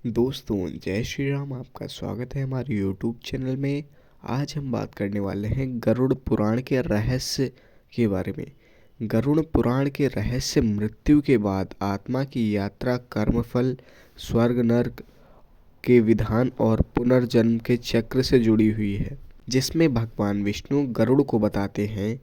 दोस्तों जय श्री राम। आपका स्वागत है हमारे यूट्यूब चैनल में। आज हम बात करने वाले हैं गरुड़ पुराण के रहस्य के बारे में। गरुड़ पुराण के रहस्य मृत्यु के बाद आत्मा की यात्रा, कर्मफल, स्वर्ग नरक के विधान और पुनर्जन्म के चक्र से जुड़ी हुई है, जिसमें भगवान विष्णु गरुड़ को बताते हैं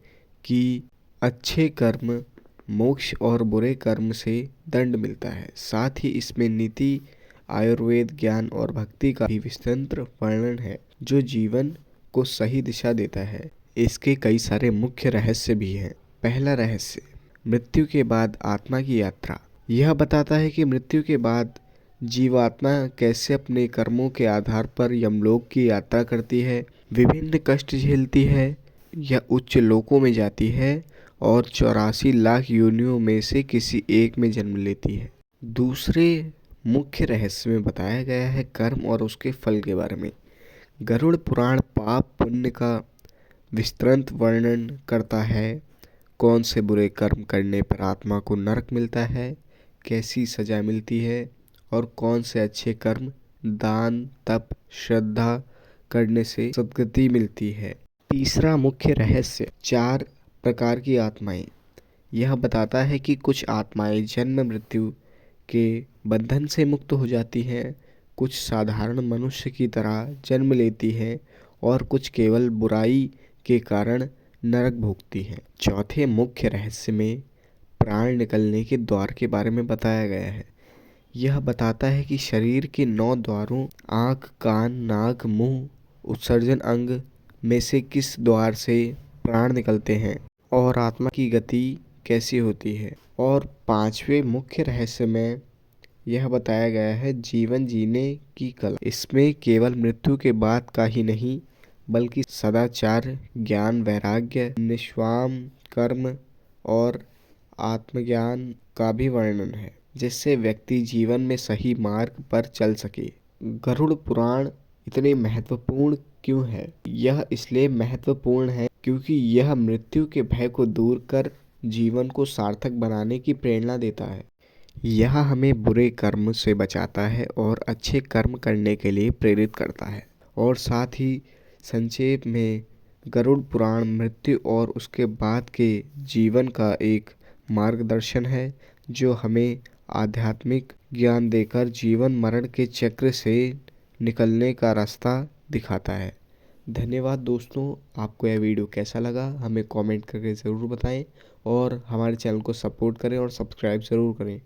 कि अच्छे कर्म मोक्ष और बुरे कर्म से दंड मिलता है। साथ ही इसमें नीति, आयुर्वेद, ज्ञान और भक्ति का भी विस्तृत वर्णन है, जो जीवन को सही दिशा देता है। इसके कई सारे मुख्य रहस्य भी हैं। पहला रहस्य, मृत्यु के बाद आत्मा की यात्रा। यह बताता है कि मृत्यु के बाद जीवात्मा कैसे अपने कर्मों के आधार पर यमलोक की यात्रा करती है, विभिन्न कष्ट झेलती है या उच्च लोकों में जाती है और 84 लाख योनियों में से किसी एक में जन्म लेती है। दूसरे मुख्य रहस्य में बताया गया है कर्म और उसके फल के बारे में। गरुड़ पुराण पाप पुण्य का विस्तृत वर्णन करता है। कौन से बुरे कर्म करने पर आत्मा को नरक मिलता है, कैसी सजा मिलती है और कौन से अच्छे कर्म, दान, तप, श्रद्धा करने से सद्गति मिलती है। तीसरा मुख्य रहस्य, 4 प्रकार की आत्माएं। यह बताता है कि कुछ आत्माएं जन्म मृत्यु के बंधन से मुक्त हो जाती हैं, कुछ साधारण मनुष्य की तरह जन्म लेती हैं और कुछ केवल बुराई के कारण नरक भोगती हैं। चौथे मुख्य रहस्य में प्राण निकलने के द्वार के बारे में बताया गया है। यह बताता है कि शरीर के 9 द्वारों आँख, कान, नाक, मुंह, उत्सर्जन अंग में से किस द्वार से प्राण निकलते हैं और आत्मा की गति कैसी होती है। और 5वें मुख्य रहस्य में यह बताया गया है जीवन जीने की कला। इसमें केवल मृत्यु के बाद का ही नहीं, बल्कि सदाचार, ज्ञान, वैराग्य, निष्काम कर्म और आत्मज्ञान का भी वर्णन है, जिससे व्यक्ति जीवन में सही मार्ग पर चल सके। गरुड़ पुराण इतने महत्वपूर्ण क्यों है? यह इसलिए महत्वपूर्ण है क्योंकि यह मृत्यु के भय को दूर कर जीवन को सार्थक बनाने की प्रेरणा देता है। यह हमें बुरे कर्म से बचाता है और अच्छे कर्म करने के लिए प्रेरित करता है। और साथ ही संक्षेप में गरुड़ पुराण मृत्यु और उसके बाद के जीवन का एक मार्गदर्शन है, जो हमें आध्यात्मिक ज्ञान देकर जीवन मरण के चक्र से निकलने का रास्ता दिखाता है। धन्यवाद दोस्तों। आपको यह वीडियो कैसा लगा हमें कमेंट करके ज़रूर बताएं और हमारे चैनल को सपोर्ट करें और सब्सक्राइब ज़रूर करें।